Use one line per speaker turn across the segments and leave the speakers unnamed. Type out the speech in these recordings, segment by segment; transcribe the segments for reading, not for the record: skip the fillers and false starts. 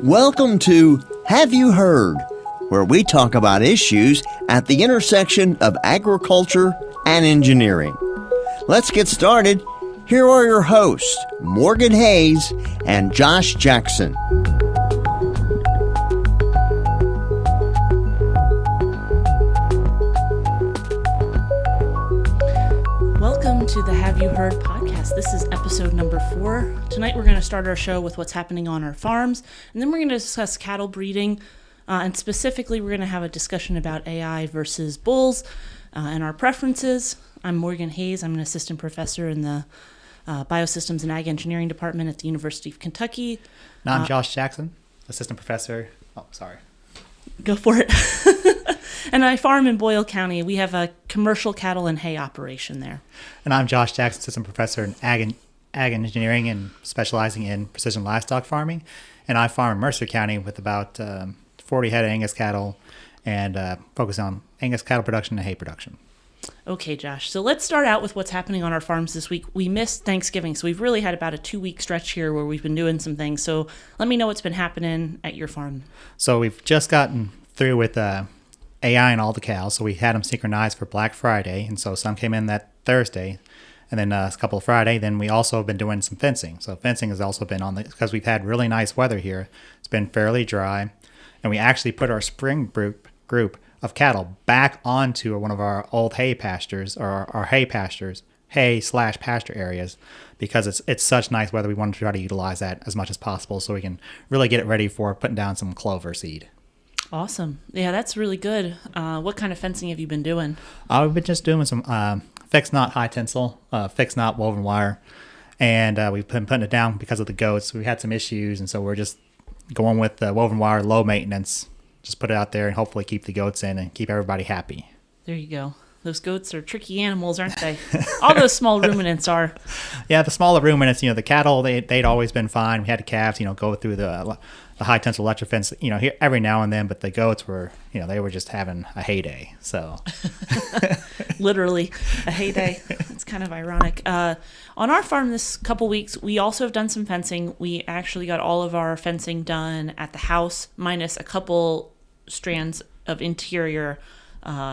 Welcome to Have You Heard, where we talk about issues at the intersection of agriculture and engineering. Let's get started. Here are your hosts, Morgan Hayes and Josh Jackson.
Welcome to the Have You Heard podcast. This is episode number 4. Tonight we're going to start our show with what's happening on our farms, and then we're going to discuss cattle breeding, and specifically we're going to have a discussion about AI versus bulls and our preferences. I'm Morgan Hayes. I'm an assistant professor in the Biosystems and Ag Engineering Department at the University of Kentucky.
And I'm Josh Jackson, assistant professor. Oh, sorry.
Go for it. And I farm in Boyle County. We have a commercial cattle and hay operation there.
And I'm Josh Jackson, assistant professor in ag engineering and specializing in precision livestock farming. And I farm in Mercer County with about 40 head of Angus cattle and focus on Angus cattle production and hay production.
Okay, Josh. So let's start out with what's happening on our farms this week. We missed Thanksgiving, so we've really had about a 2-week stretch here where we've been doing some things. So let me know what's been happening at your farm.
So we've just gotten through with AI and all the cows. So we had them synchronized for Black Friday. And so some came in that Thursday and then a couple of Friday. Then we also have been doing some fencing. So fencing has also been on because we've had really nice weather here. It's been fairly dry. And we actually put our spring group of cattle back onto one of our old hay pastures or our hay pastures, hay/pasture areas, because it's such nice weather. We want to try to utilize that as much as possible so we can really get it ready for putting down some clover seed.
Awesome. Yeah, that's really good. What kind of fencing have you been doing?
We've been just doing some fixed knot high tensile, fixed knot woven wire, and we've been putting it down because of the goats. We had some issues, and so we're just going with the woven wire, low maintenance. Just put it out there and hopefully keep the goats in and keep everybody happy.
There you go. Those goats are tricky animals, aren't they? All those small ruminants are.
Yeah, the smaller ruminants, the cattle, they'd always been fine. We had the calves, go through the high tensile electric fence, here every now and then, but the goats were, they were just having a heyday. So
literally a heyday. It's kind of ironic. On our farm this couple weeks, we also have done some fencing. We actually got all of our fencing done at the house, minus a couple strands of interior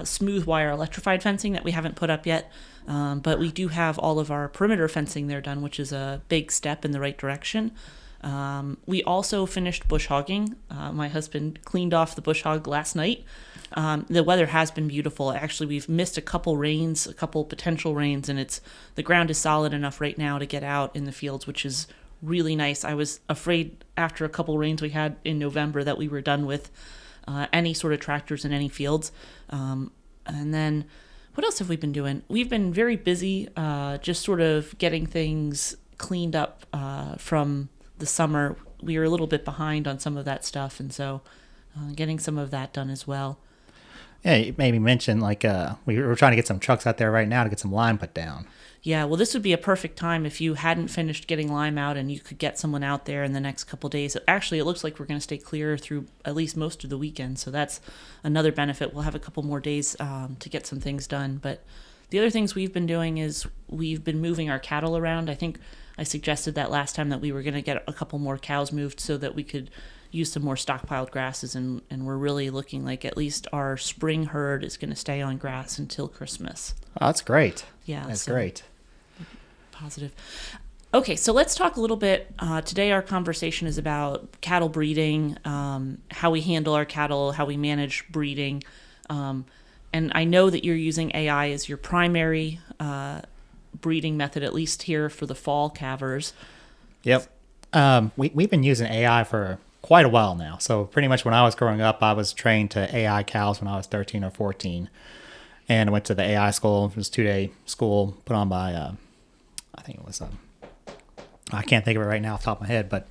smooth wire electrified fencing that we haven't put up yet. But we do have all of our perimeter fencing there done, which is a big step in the right direction. We also finished bush hogging. My husband cleaned off the bush hog last night. The weather has been beautiful. Actually, we've missed a couple potential rains, and the ground is solid enough right now to get out in the fields, which is really nice. I was afraid after a couple rains we had in November that we were done with any sort of tractors in any fields. And then what else have we been doing? We've been very busy just sort of getting things cleaned up from the summer. We were a little bit behind on some of that stuff, and so getting some of that done as well.
Yeah, you maybe mention we were trying to get some trucks out there right now to get some lime put down.
Yeah, well, this would be a perfect time if you hadn't finished getting lime out and you could get someone out there in the next couple days. Actually, it looks like we're going to stay clear through at least most of the weekend, so that's another benefit. We'll have a couple more days to get some things done. But the other things we've been doing is we've been moving our cattle around. I think I suggested that last time that we were going to get a couple more cows moved so that we could use some more stockpiled grasses, and we're really looking like at least our spring herd is going to stay on grass until Christmas.
Oh, that's great.
Yeah,
that's great.
Positive. Okay, so let's talk a little bit. Today our conversation is about cattle breeding, how we handle our cattle, how we manage breeding. And I know that you're using AI as your primary breeding method, at least here for the fall calvers.
Yep. We've been using AI for quite a while now. So pretty much when I was growing up, I was trained to AI cows when I was 13 or 14. And I went to the AI school. It was a 2-day school put on by, I think it was, I can't think of it right now off the top of my head, but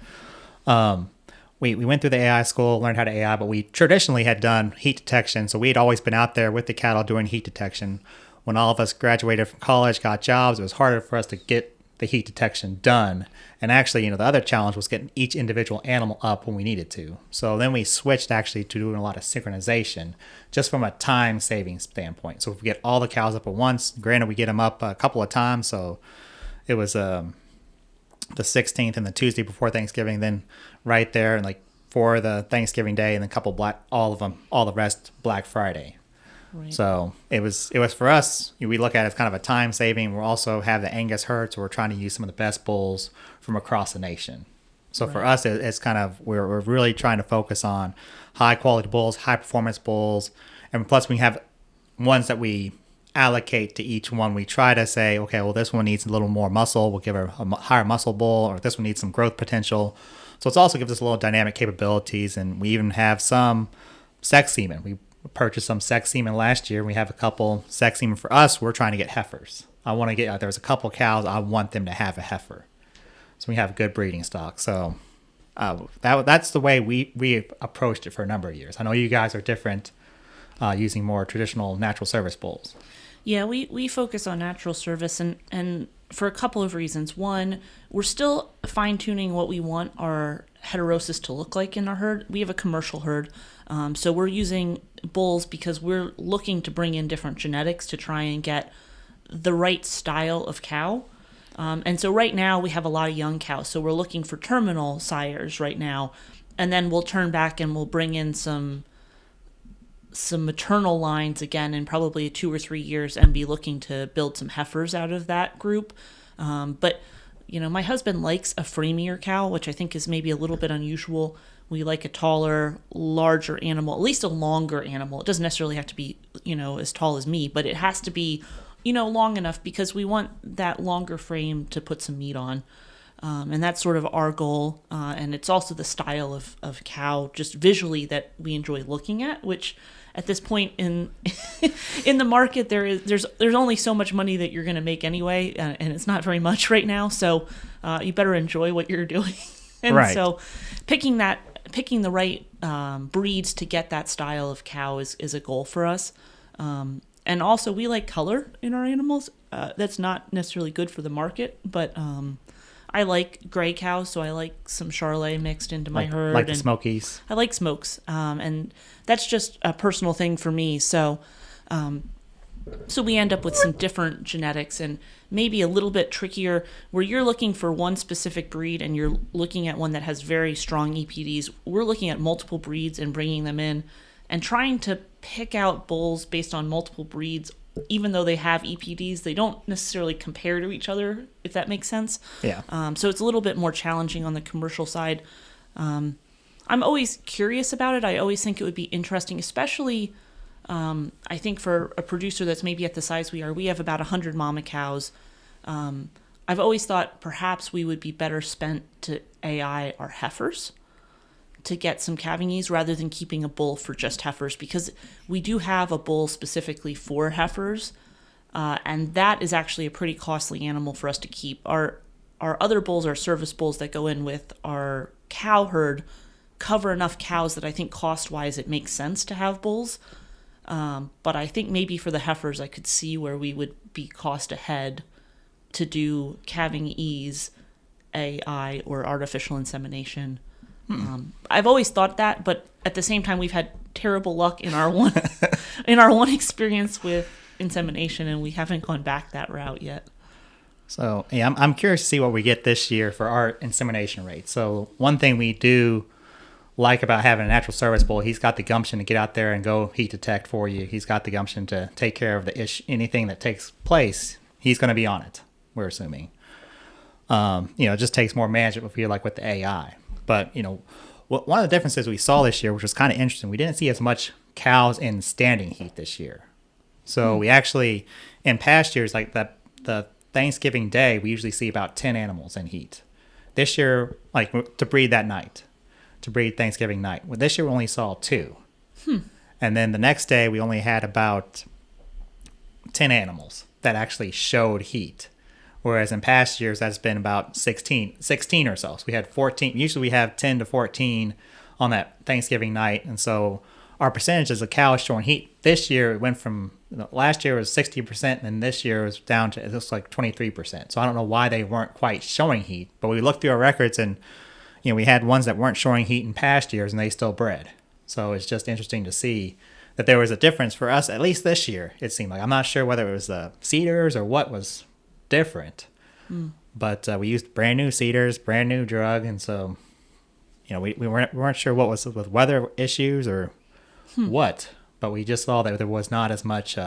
we went through the AI school, learned how to AI, but we traditionally had done heat detection. So we had always been out there with the cattle doing heat detection. When all of us graduated from college, got jobs, it was harder for us to get the heat detection done. And actually, the other challenge was getting each individual animal up when we needed to. So then we switched actually to doing a lot of synchronization just from a time saving standpoint. So if we get all the cows up at once, granted we get them up a couple of times. So it was the 16th and the Tuesday before Thanksgiving, then right there, and like for the Thanksgiving Day, and then all the rest Black Friday.
Right.
So it was for us. We look at it as kind of a time saving. We also have the Angus herd, so we're trying to use some of the best bulls from across the nation. So for us, it's kind of we're really trying to focus on high quality bulls, high performance bulls, and plus we have ones that we allocate to each one. We try to say, okay, well, this one needs a little more muscle. We'll give her a higher muscle bull, or this one needs some growth potential. So it's also gives us a little dynamic capabilities, and we even have some sex semen. We purchased some sex semen last year. We have a couple sex semen for us. We're trying to get heifers. There's a couple cows. I want them to have a heifer. So we have good breeding stock. So that's the way we approached it for a number of years. I know you guys are different, using more traditional natural service bulls.
Yeah, we focus on natural service and for a couple of reasons. One, we're still fine-tuning what we want our heterosis to look like in our herd. We have a commercial herd, so we're using bulls because we're looking to bring in different genetics to try and get the right style of cow. And so right now we have a lot of young cows, so we're looking for terminal sires right now, and then we'll turn back and we'll bring in some maternal lines again in probably 2 or 3 years and be looking to build some heifers out of that group. But my husband likes a freemier cow, which I think is maybe a little bit unusual. We like a taller, larger animal, at least a longer animal. It doesn't necessarily have to be, as tall as me, but it has to be, long enough because we want that longer frame to put some meat on. And that's sort of our goal. And it's also the style of cow just visually that we enjoy looking at, which at this point in in the market, there's only so much money that you're going to make anyway. And it's not very much right now. So you better enjoy what you're doing. And
right.
So picking the right breeds to get that style of cow is a goal for us. And also we like color in our animals. That's not necessarily good for the market, but I like gray cows, so I like some Charolais mixed into my herd.
Like the Smokies.
I like smokes, and that's just a personal thing for me. So we end up with some different genetics and maybe a little bit trickier where you're looking for one specific breed and you're looking at one that has very strong EPDs. We're looking at multiple breeds and bringing them in and trying to pick out bulls based on multiple breeds. Even though they have EPDs, they don't necessarily compare to each other, if that makes sense.
Yeah.
So it's a little bit more challenging on the commercial side. I'm always curious about it. I always think it would be interesting, especially I think for a producer that's maybe at the size we are. We have about 100 mama cows. I've always thought perhaps we would be better spent to AI our heifers to get some calving ease rather than keeping a bull for just heifers, because we do have a bull specifically for heifers, and that is actually a pretty costly animal for us to keep. Our other bulls, our service bulls that go in with our cow herd, cover enough cows that I think cost-wise it makes sense to have bulls. But I think maybe for the heifers I could see where we would be cost ahead to do calving ease, AI, or artificial insemination. I've always thought that, but at the same time, we've had terrible luck in our one experience with insemination, and we haven't gone back that route yet.
So yeah, I'm curious to see what we get this year for our insemination rate. So one thing we do like about having a natural service bull, he's got the gumption to get out there and go heat detect for you. He's got the gumption to take care of anything that takes place. He's going to be on it, we're assuming. It just takes more management, we feel like, with the AI. But, one of the differences we saw this year, which was kind of interesting, we didn't see as much cows in standing heat this year. So we actually, in past years, like the Thanksgiving Day, we usually see about 10 animals in heat. This year, like to breed that night, to breed Thanksgiving night. Well, this year we only saw 2. And then the next day we only had about 10 animals that actually showed heat. Whereas in past years, that's been about 16 or so. So we had 14. Usually we have 10 to 14 on that Thanksgiving night. And so our percentages of cows showing heat this year, it went from, last year was 60%, and this year was down to, it looks like 23%. So I don't know why they weren't quite showing heat. But we looked through our records and, we had ones that weren't showing heat in past years and they still bred. So it's just interesting to see that there was a difference for us, at least this year, it seemed like. I'm not sure whether it was the seeders or what was different, but we used brand new seeders, brand new drug, and so we weren't sure what was with weather issues or what, but we just saw that there was not as much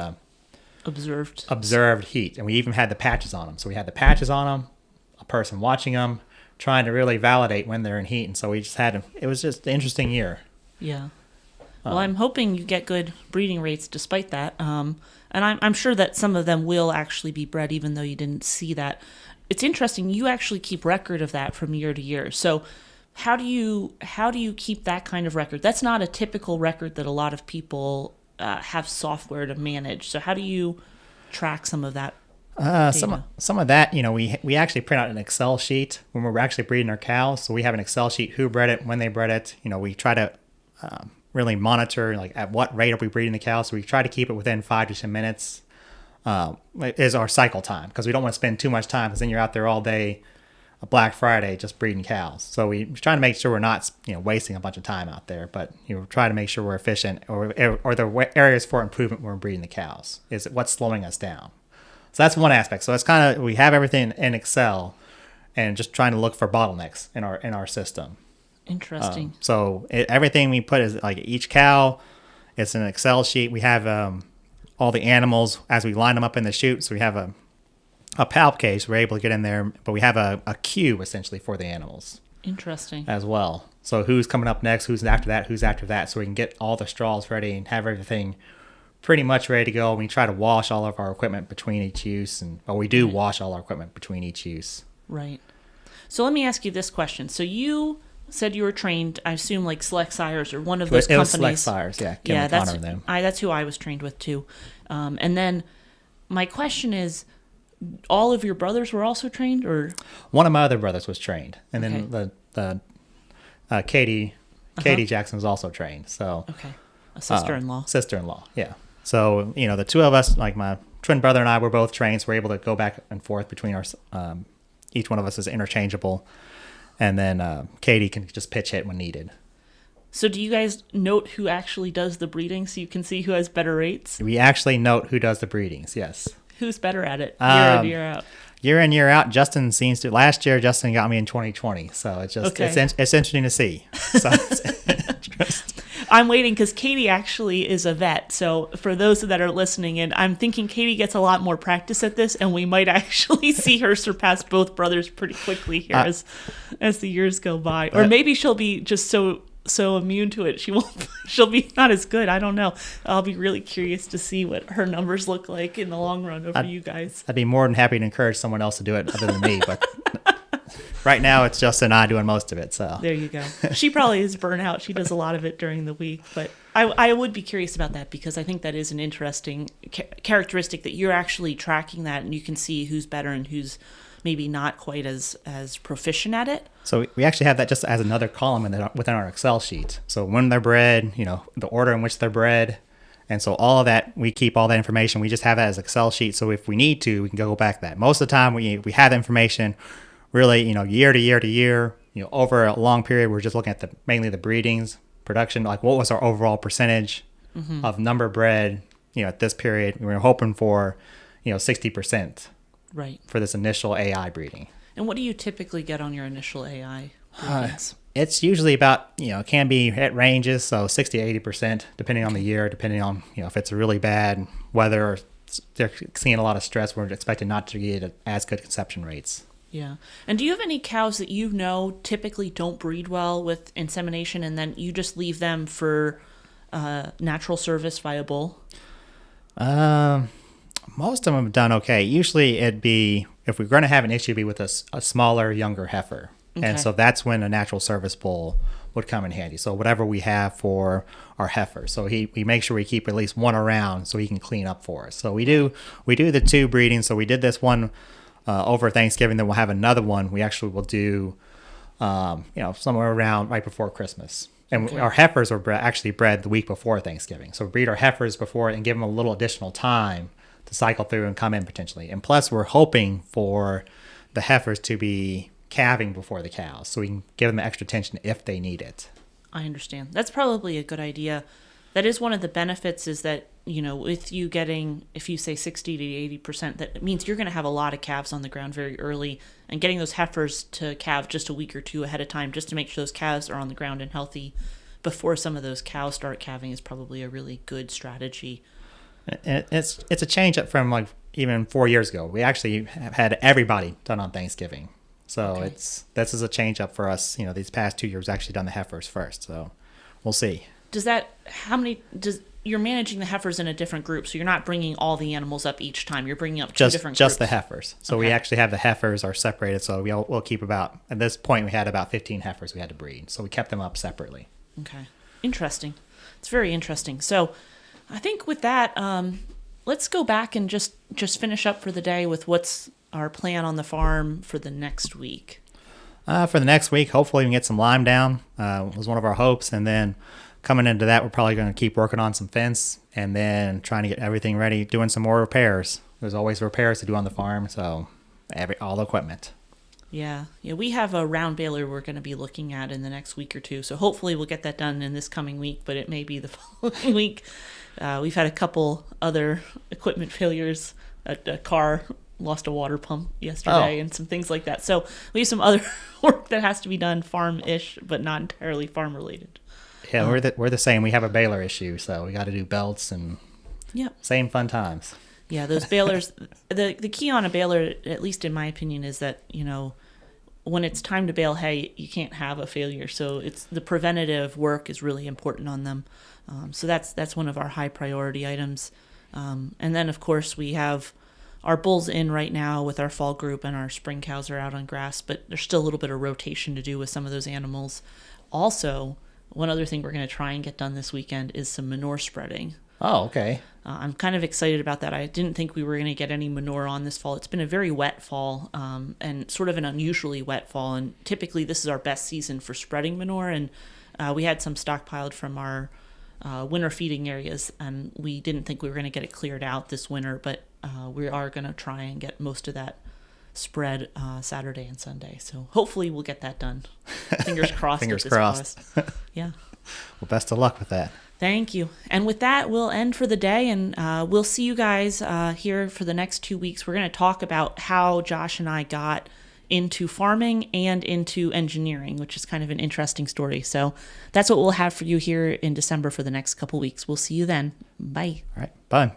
observed heat, and we even had the patches on them. So we had the patches on them, a person watching them, trying to really validate when they're in heat, and so we just had. It was just an interesting year.
Yeah. Well, I'm hoping you get good breeding rates despite that. And I'm sure that some of them will actually be bred, even though you didn't see that. It's interesting. You actually keep record of that from year to year. So how do you keep that kind of record? That's not a typical record that a lot of people have software to manage. So how do you track some of that?
Some of that, we actually print out an Excel sheet when we're actually breeding our cows. So we have an Excel sheet, who bred it, when they bred it. We try to really monitor like at what rate are we breeding the cows. So we try to keep it within 5 to 10 minutes is our cycle time, because we don't want to spend too much time, because then you're out there all day, a Black Friday, just breeding cows. So we try to make sure we're not wasting a bunch of time out there, but try to make sure we're efficient, or the areas for improvement when we're breeding the cows. Is what's slowing us down. So that's one aspect. So it's kind of, we have everything in Excel and just trying to look for bottlenecks in our system.
Interesting.
Everything we put is like each cow, it's an Excel sheet. We have all the animals as we line them up in the chute. So we have a palp case. We're able to get in there, but we have a queue essentially for the animals.
Interesting.
As well. So who's coming up next, who's after that, so we can get all the straws ready and have everything pretty much ready to go. We try to wash all of our equipment between each use, we do wash all our equipment between each use.
Right. So let me ask you this question. So you said you were trained, I assume, like Select Sires or one of those companies.
It was Select Sires, yeah. Kim
That's who I was trained with too. And then my question is, all of your brothers were also trained, or
one of my other brothers was trained, and then the Katie Jackson was also trained. So
a sister-in-law.
Sister-in-law, yeah. So the two of us, like my twin brother and I, were both trained, so we're able to go back and forth between our. Each one of us is interchangeable, and then Katie can just pitch hit when needed.
So do you guys note who actually does the breeding, so you can see who has better rates?
We actually note who does the breedings. Yes.
Who's better at it year in, year out?
Year in, year out. Justin seems to. Last year, Justin got me in 2020, so it's just it's interesting to see. So
I'm waiting because Katie actually is a vet. So for those that are listening in, I'm thinking Katie gets a lot more practice at this, and we might actually see her surpass both brothers pretty quickly here as the years go by. Or maybe she'll be just so immune to it she'll be not as good. I don't know. I'll be really curious to see what her numbers look like in the long run over you guys.
I'd be more than happy to encourage someone else to do it other than me, but right now it's Justin and I doing most of it. So
there you go. She probably is burnt out. She does a lot of it during the week, but I would be curious about that, because I think that is an interesting characteristic, that you're actually tracking that and you can see who's better and who's maybe not quite as proficient at it. So
we actually have that just as another column within our Excel sheet. So when they're bred, the order in which they're bred. And so all of that, we keep all that information. We just have that as Excel sheet. So if we need to, we can go back to that. Most of the time we have the information really, year to year to year, over a long period. We're just looking at mainly the breedings, production, like what was our overall percentage of number bred, at this period. We were hoping for, 60%.
Right.
For this initial AI breeding.
And what do you typically get on your initial AI breedings?
It's usually about, it can be, it ranges, so 60 to 80%, depending on the year, depending on, if it's really bad weather or they're seeing a lot of stress, we're expecting not to get as good conception rates.
Yeah. And do you have any cows that typically don't breed well with insemination, and then you just leave them for natural service via bull?
Most of them have done okay. Usually it'd be, if we're going to have an issue, it'd be with a smaller, younger heifer. Okay. And so that's when a natural service bull would come in handy. So whatever we have for our heifer. So we make sure we keep at least one around so he can clean up for us. So we do the two breedings. So we did this one over Thanksgiving. Then we'll have another one. We actually will do, somewhere around right before Christmas. And our heifers are actually bred the week before Thanksgiving. So we breed our heifers before and give them a little additional time to cycle through and come in potentially. And plus, we're hoping for the heifers to be calving before the cows, so we can give them extra attention if they need it.
I understand. That's probably a good idea That is one of the benefits, is that, with you getting, if you say 60 to 80%, that means you're going to have a lot of calves on the ground very early, and getting those heifers to calve just a week or two ahead of time, just to make sure those calves are on the ground and healthy before some of those cows start calving, is probably a really good strategy.
It's a change up from like even 4 years ago. We actually have had everybody done on Thanksgiving. So
Okay.
this is a change up for us. These past 2 years, we've actually done the heifers first. So we'll see.
You're managing the heifers in a different group, so you're not bringing all the animals up each time. You're bringing up two different groups.
Just the heifers. So we
Okay.
actually have the heifers are separated. So we'll keep at this point, we had about 15 heifers we had to breed. So we kept them up separately.
Okay. Interesting. It's very interesting. So I think with that, let's go back and just finish up for the day with what's our plan on the farm for the next week.
For the next week, hopefully we can get some lime down. Was one of our hopes. And then coming into that, we're probably going to keep working on some fence and then trying to get everything ready, doing some more repairs. There's always repairs to do on the farm, so all the equipment.
Yeah. We have a round baler we're going to be looking at in the next week or two. So hopefully we'll get that done in this coming week, but it may be the following week. We've had a couple other equipment failures. A car lost a water pump yesterday and some things like that. So we have some other work that has to be done, farm-ish, but not entirely farm-related.
Yeah, we're the same. We have a baler issue, so we got to do belts and same fun times.
Yeah, those balers, the key on a baler, at least in my opinion, is that, when it's time to bale hay, you can't have a failure. So it's the preventative work is really important on them. So that's one of our high priority items. And then, of course, we have our bulls in right now with our fall group, and our spring cows are out on grass, but there's still a little bit of rotation to do with some of those animals. Also, one other thing we're going to try and get done this weekend is some manure spreading.
Oh, okay.
I'm kind of excited about that. I didn't think we were going to get any manure on this fall. It's been a very wet fall, and sort of an unusually wet fall. And typically this is our best season for spreading manure. And we had some stockpiled from our winter feeding areas, and we didn't think we were going to get it cleared out this winter. But we are going to try and get most of that spread Saturday and Sunday. So hopefully we'll get that done. Fingers crossed.
Fingers crossed.
Yeah.
Well, best of luck with that.
Thank you. And with that, we'll end for the day, and we'll see you guys here for the next 2 weeks. We're going to talk about how Josh and I got into farming and into engineering, which is kind of an interesting story. So that's what we'll have for you here in December for the next couple weeks. We'll see you then. Bye.
All right. Bye.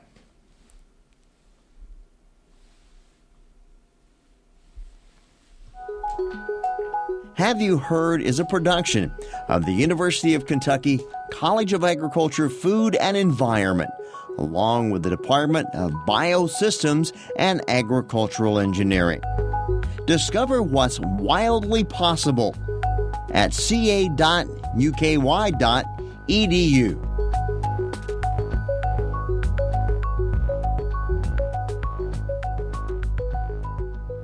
Have You Heard is a production of the University of Kentucky College of Agriculture, Food and Environment, along with the Department of Biosystems and Agricultural Engineering. Discover what's wildly possible at ca.uky.edu.